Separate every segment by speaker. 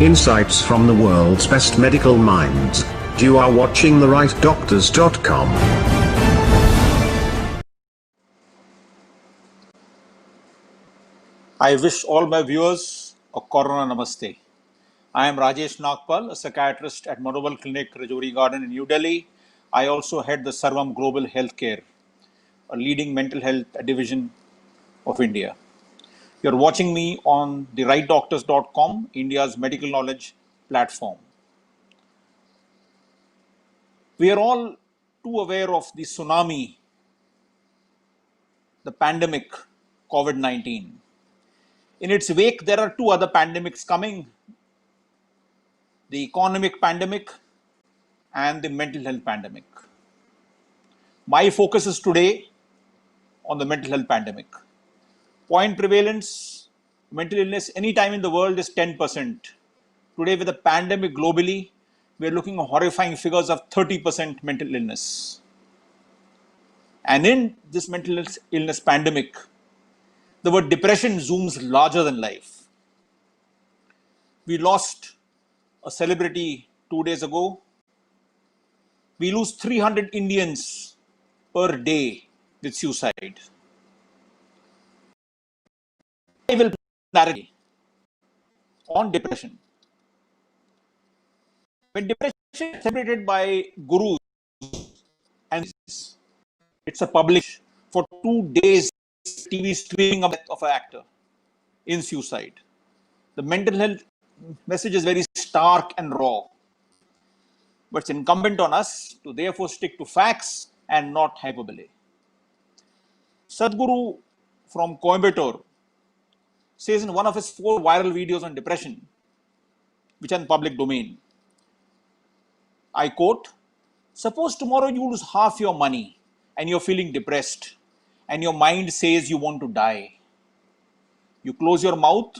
Speaker 1: Insights from the world's best medical minds. You are watching therightdoctors.com.
Speaker 2: I wish all my viewers a Corona Namaste. I am Rajesh Nagpal, a psychiatrist at Manoval Clinic, Rajouri Garden in New Delhi. I also head the Sarvam Global Healthcare, a leading mental health division of India. You're watching me on therightdoctors.com, India's medical knowledge platform. We are all too aware of the tsunami, the pandemic, COVID-19. In its wake, there are two other pandemics coming, the economic pandemic and the mental health pandemic. My focus is today on the mental health pandemic. Point prevalence, mental illness anytime in the world is 10%. Today with the pandemic globally, we are looking at horrifying figures of 30% mental illness. And in this mental illness pandemic, the word depression zooms larger than life. We lost a celebrity 2 days ago. We lose 300 Indians per day with suicide. I will narrate on depression. When depression is celebrated by gurus and it's a publish for 2 days, TV streaming of an actor in suicide. The mental health message is very stark and raw. But it's incumbent on us to therefore stick to facts and not hyperbole. Sadhguru from Coimbatore says in one of his 4 viral videos on depression, which are in public domain, I quote, suppose tomorrow you lose half your money and you're feeling depressed and your mind says you want to die. You close your mouth,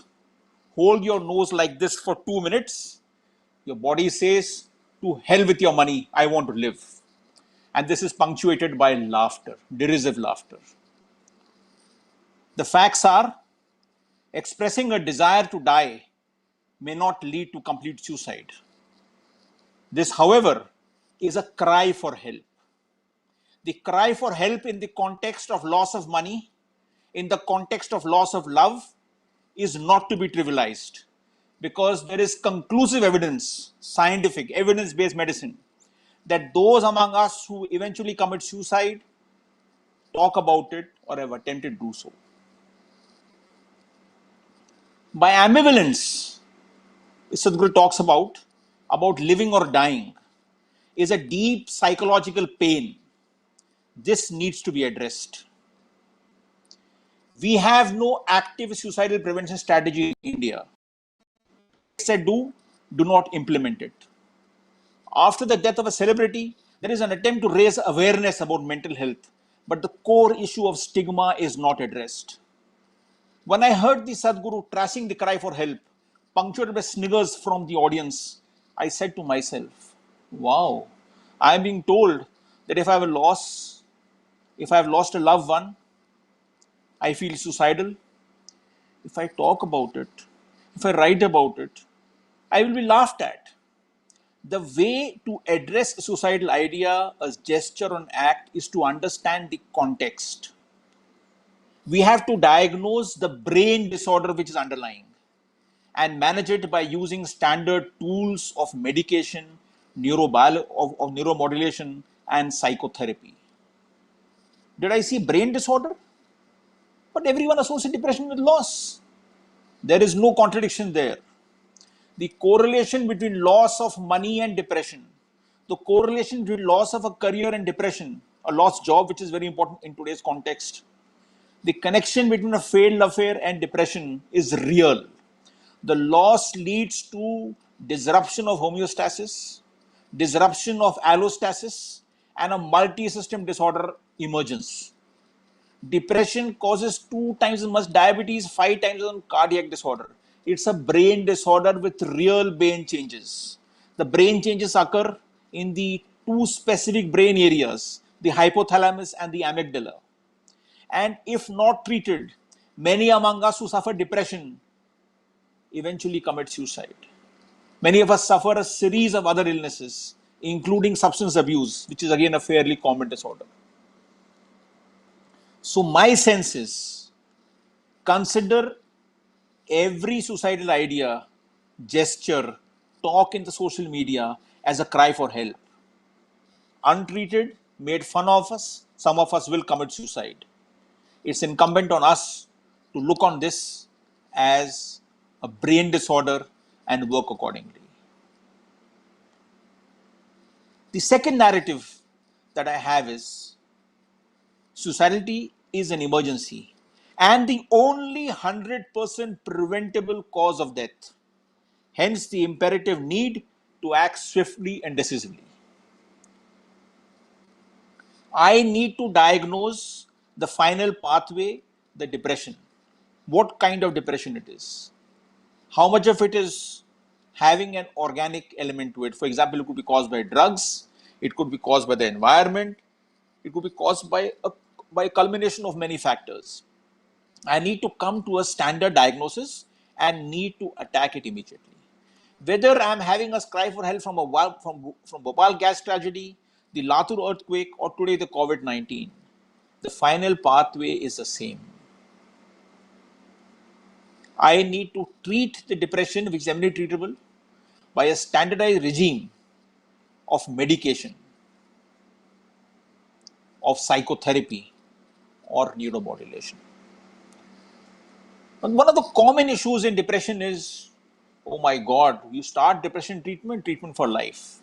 Speaker 2: hold your nose like this for 2 minutes. Your body says, to hell with your money, I want to live. And this is punctuated by laughter, derisive laughter. The facts are, expressing a desire to die may not lead to complete suicide. This, however, is a cry for help. The cry for help in the context of loss of money, in the context of loss of love, is not to be trivialized, because there is conclusive evidence, scientific, evidence-based medicine, that those among us who eventually commit suicide talk about it or have attempted to do so. By ambivalence, Sadhguru talks about living or dying, is a deep psychological pain. This needs to be addressed. We have no active suicidal prevention strategy in India. Said do not implement it. After the death of a celebrity, there is an attempt to raise awareness about mental health, but the core issue of stigma is not addressed. When I heard the Sadhguru trashing the cry for help, punctuated by sniggers from the audience, I said to myself, wow, I am being told that if I have lost a loved one, I feel suicidal. If I talk about it, if I write about it, I will be laughed at. The way to address a suicidal idea, a gesture or an act, is to understand the context. We have to diagnose the brain disorder which is underlying and manage it by using standard tools of medication, neuromodulation, and psychotherapy. Did I see brain disorder? But everyone associates depression with loss. There is no contradiction there. The correlation between loss of money and depression, the correlation between loss of a career and depression, a lost job, which is very important in today's context, the connection between a failed affair and depression is real. The loss leads to disruption of homeostasis, disruption of allostasis, and a multi-system disorder emergence. Depression causes 2 times as much diabetes, 5 times as much cardiac disorder. It's a brain disorder with real brain changes. The brain changes occur in the 2 specific brain areas, the hypothalamus and the amygdala. And if not treated, many among us who suffer depression eventually commit suicide. Many of us suffer a series of other illnesses, including substance abuse, which is again a fairly common disorder. So, my sense is consider every suicidal idea, gesture, talk in the social media as a cry for help. Untreated, made fun of us, some of us will commit suicide. It's incumbent on us to look on this as a brain disorder and work accordingly. The second narrative that I have is suicidality is an emergency and the only 100% preventable cause of death. Hence, the imperative need to act swiftly and decisively. I need to diagnose the final pathway, the depression. What kind of depression it is? How much of it is having an organic element to it? For example, it could be caused by drugs, it could be caused by the environment, it could be caused by a culmination of many factors. I need to come to a standard diagnosis and need to attack it immediately. Whether I'm having a cry for help from Bhopal gas tragedy, the Latur earthquake, or today the COVID-19, the final pathway is the same. I need to treat the depression, which is eminently treatable, by a standardized regime of medication, of psychotherapy, or neuromodulation. And one of the common issues in depression is, oh my God, you start depression treatment for life.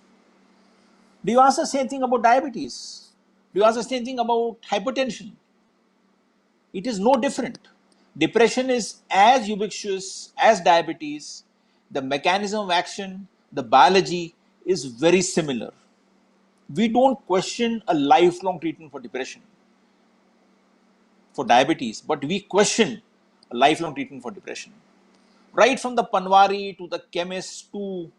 Speaker 2: Do you ask the same thing about diabetes? Do you ask the same thing about hypertension? It is no different. Depression is as ubiquitous as diabetes. The mechanism of action, the biology is very similar. We don't question a lifelong treatment for depression, for diabetes, but we question a lifelong treatment for depression. Right from the Panwari to the chemist to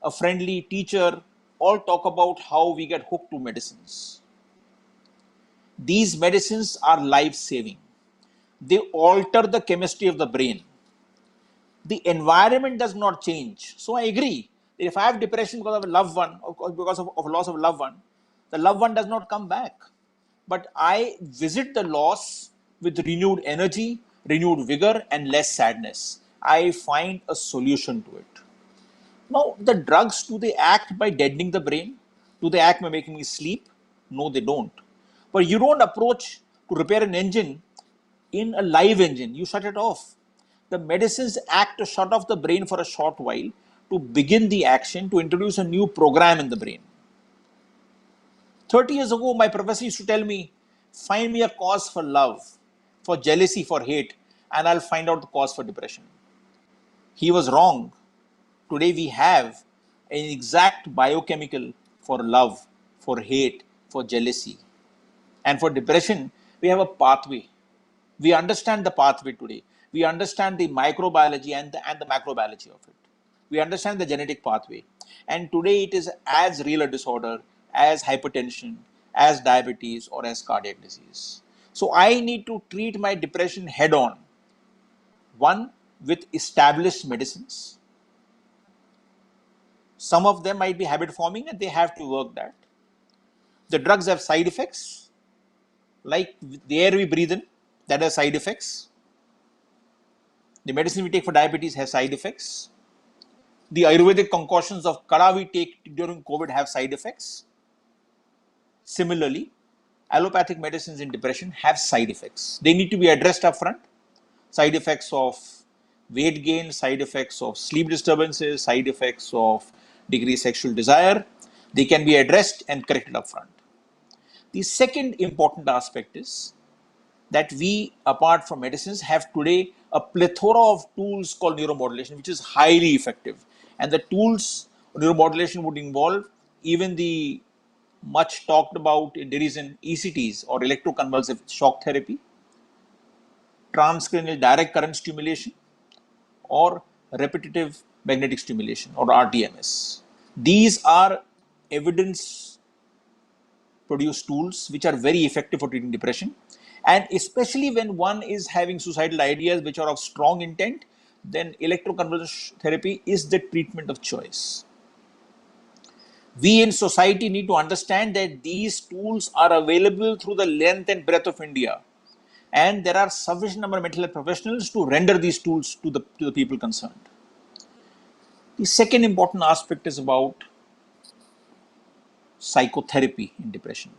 Speaker 2: a friendly teacher, all talk about how we get hooked to medicines. These medicines are life saving. They alter the chemistry of the brain. The environment does not change. So I agree that if I have depression because of a loved one, or because of loss of a loved one, the loved one does not come back. But I visit the loss with renewed energy, renewed vigor, and less sadness. I find a solution to it. Now, the drugs, do they act by deadening the brain? Do they act by making me sleep? No, they don't. But you don't approach to repair an engine in a live engine, you shut it off. The medicines act to shut off the brain for a short while to begin the action to introduce a new program in the brain. 30 years ago, my professor used to tell me, find me a cause for love, for jealousy, for hate, and I'll find out the cause for depression. He was wrong. Today we have an exact biochemical for love, for hate, for jealousy. And for depression, we have a pathway. We understand the pathway today. We understand the microbiology and the macrobiology of it. We understand the genetic pathway. And today it is as real a disorder as hypertension, as diabetes, or as cardiac disease. So I need to treat my depression head on. One, with established medicines. Some of them might be habit forming and they have to work that. The drugs have side effects, like the air we breathe in, that has side effects. The medicine we take for diabetes has side effects. The Ayurvedic concoctions of kada we take during COVID have side effects. Similarly, allopathic medicines in depression have side effects. They need to be addressed up front. Side effects of weight gain, side effects of sleep disturbances, side effects of decreased sexual desire. They can be addressed and corrected up front. The second important aspect is that we, apart from medicines, have today a plethora of tools called neuromodulation, which is highly effective. And the tools, neuromodulation would involve even the much talked about in derision ECTs, or electroconvulsive shock therapy, transcranial direct current stimulation, or repetitive magnetic stimulation, or RTMS. These are evidence produced tools which are very effective for treating depression. And especially when one is having suicidal ideas which are of strong intent, then electroconvulsion therapy is the treatment of choice. We in society need to understand that these tools are available through the length and breadth of India, and there are sufficient number of mental health professionals to render these tools to the people concerned. The second important aspect is about psychotherapy in depression.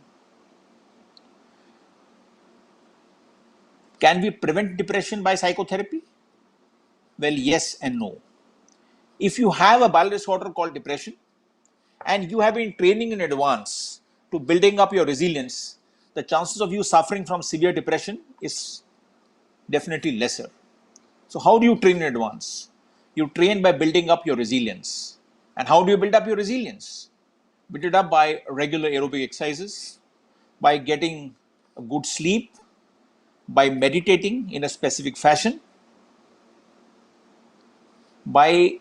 Speaker 2: Can we prevent depression by psychotherapy? Well, yes and no. If you have a biological disorder called depression and you have been training in advance to building up your resilience, the chances of you suffering from severe depression is definitely lesser. So how do you train in advance? You train by building up your resilience. And how do you build up your resilience? Build it up by regular aerobic exercises, by getting a good sleep, by meditating in a specific fashion, by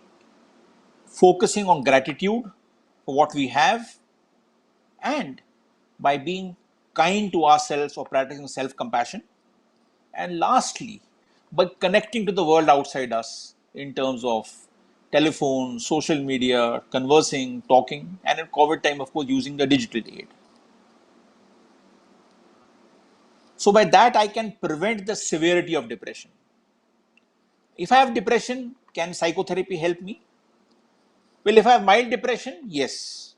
Speaker 2: focusing on gratitude for what we have, and by being kind to ourselves or practicing self compassion. And lastly, by connecting to the world outside us in terms of telephone, social media, conversing, talking, and in COVID time, of course, using the digital aid. So, by that, I can prevent the severity of depression. If I have depression, can psychotherapy help me? Well, if I have mild depression, yes,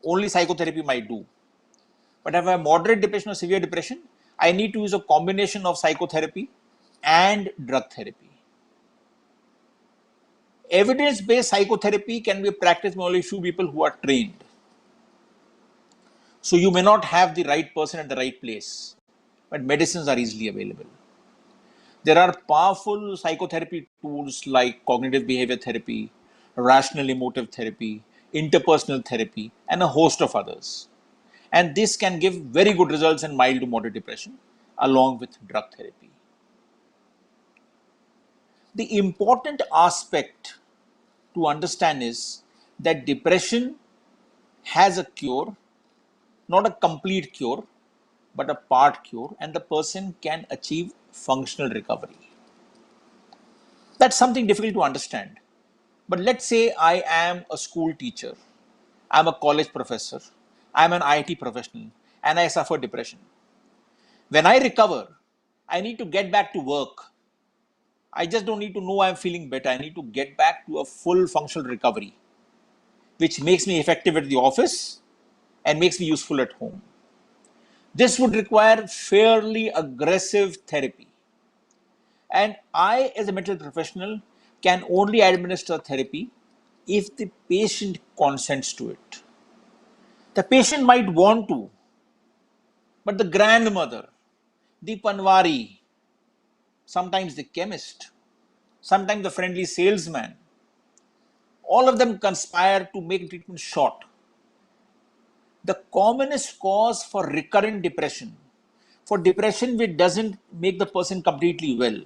Speaker 2: only psychotherapy might do. But if I have moderate depression or severe depression, I need to use a combination of psychotherapy and drug therapy. Evidence-based psychotherapy can be practiced by only few people who are trained. So you may not have the right person at the right place, but medicines are easily available. There are powerful psychotherapy tools like cognitive behavior therapy, rational emotive therapy, interpersonal therapy, and a host of others. And this can give very good results in mild to moderate depression along with drug therapy. The important aspect to understand is that depression has a cure, not a complete cure, but a part cure, and the person can achieve functional recovery. That's something difficult to understand. But let's say I am a school teacher, I'm a college professor, I'm an IT professional, and I suffer depression. When I recover, I need to get back to work. I just don't need to know I'm feeling better. I need to get back to a full functional recovery, which makes me effective at the office and makes me useful at home. This would require fairly aggressive therapy. And I, as a mental professional, can only administer therapy if the patient consents to it. The patient might want to, but the grandmother, the panwari, sometimes the chemist, sometimes the friendly salesman, all of them conspire to make treatment short. The commonest cause for recurrent depression, for depression which doesn't make the person completely well,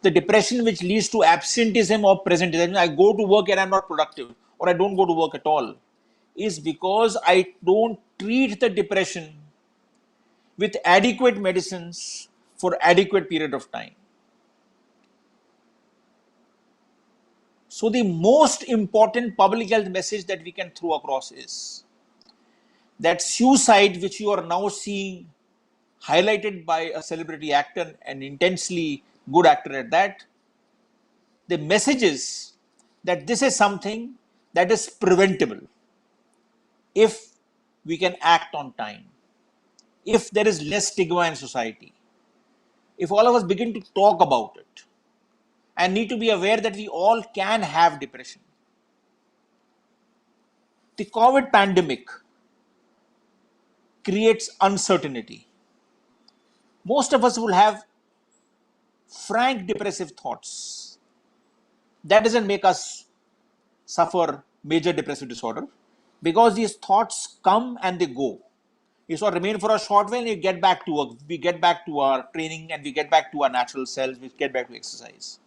Speaker 2: the depression which leads to absenteeism or presenteeism, I go to work and I'm not productive, or I don't go to work at all, is because I don't treat the depression with adequate medicines for adequate period of time. So the most important public health message that we can throw across is that suicide, which you are now seeing highlighted by a celebrity actor, an intensely good actor at that, the message is that this is something that is preventable if we can act on time, if there is less stigma in society, if all of us begin to talk about it and need to be aware that we all can have depression. The COVID pandemic creates uncertainty. Most of us will have frank depressive thoughts. That doesn't make us suffer major depressive disorder because these thoughts come and they go. You sort of remain for a short while and you get back to work. We get back to our training and we get back to our natural selves, we get back to exercise.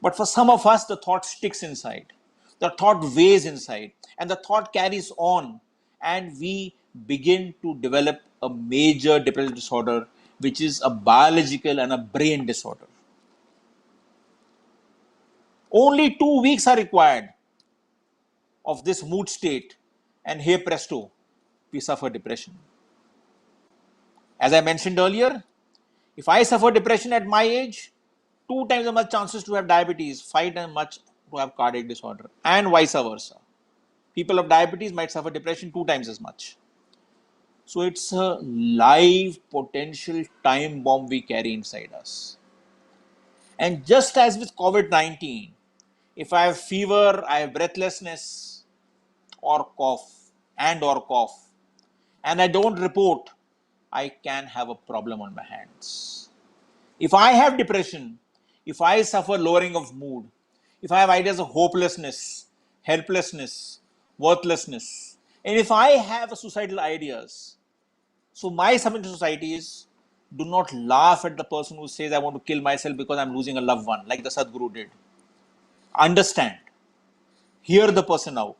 Speaker 2: But for some of us, the thought sticks inside. The thought weighs inside and the thought carries on, and we begin to develop a major depressive disorder, which is a biological and a brain disorder. Only 2 weeks are required of this mood state, and hey presto, we suffer depression. As I mentioned earlier, if I suffer depression at my age, 2 times as much chances to have diabetes, 5 times much to have cardiac disorder, and vice versa. People of diabetes might suffer depression 2 times as much. So it's a live potential time bomb we carry inside us. And just as with COVID-19, if I have fever, I have breathlessness or cough, and I don't report, I can have a problem on my hands. If I have depression, if I suffer lowering of mood, if I have ideas of hopelessness, helplessness, worthlessness, and if I have suicidal ideas, so my submission to society is, do not laugh at the person who says I want to kill myself because I'm losing a loved one, like the Sadhguru did. Understand, hear the person out,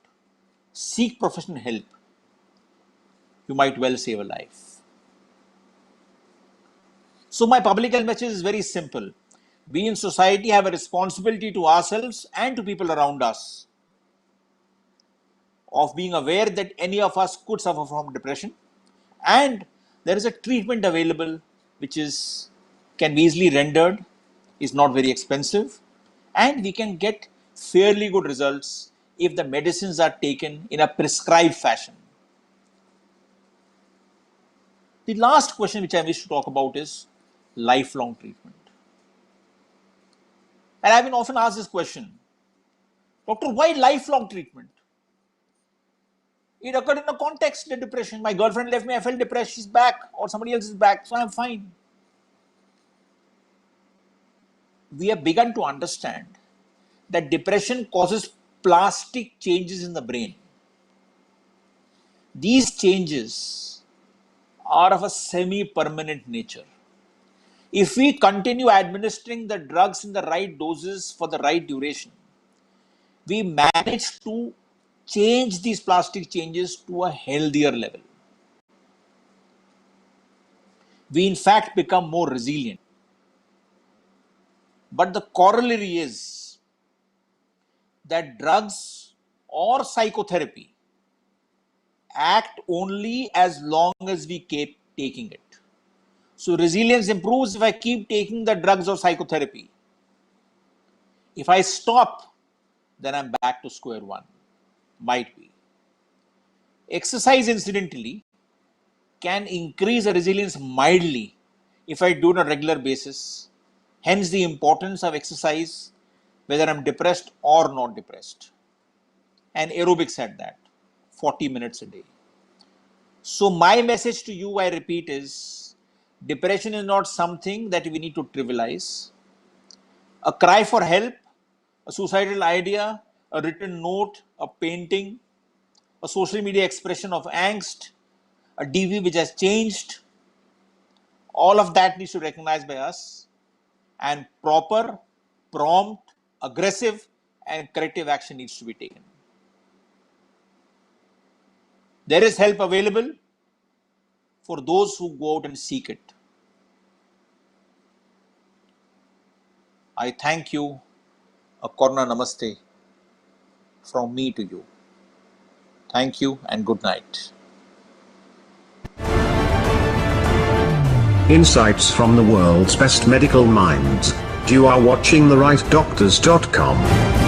Speaker 2: seek professional help. You might well save a life. So my public health message is very simple. We in society have a responsibility to ourselves and to people around us of being aware that any of us could suffer from depression, and there is a treatment available which can be easily rendered, is not very expensive, and we can get fairly good results if the medicines are taken in a prescribed fashion. The last question which I wish to talk about is lifelong treatment. And I've been often asked this question, Doctor, why lifelong treatment? It occurred in a context of depression. My girlfriend left me, I felt depressed, she's back, or somebody else is back, so I'm fine. We have begun to understand that depression causes plastic changes in the brain. These changes are of a semi-permanent nature. If we continue administering the drugs in the right doses for the right duration, we manage to change these plastic changes to a healthier level. We in fact become more resilient. But the corollary is that drugs or psychotherapy act only as long as we keep taking it. So resilience improves if I keep taking the drugs or psychotherapy. If I stop, then I'm back to square one. Might be. Exercise, incidentally, can increase the resilience mildly if I do it on a regular basis. Hence the importance of exercise, whether I'm depressed or not depressed. And aerobics at that, 40 minutes a day. So my message to you, I repeat, is depression is not something that we need to trivialize. A cry for help, a suicidal idea, a written note, a painting, a social media expression of angst, a DV which has changed, all of that needs to be recognized by us, and proper, prompt, aggressive and corrective action needs to be taken. There is help available for those who go out and seek it. I thank you. A Corona Namaste from me to you. Thank you and good night.
Speaker 1: Insights from the world's best medical minds. You are watching therightdoctors.com.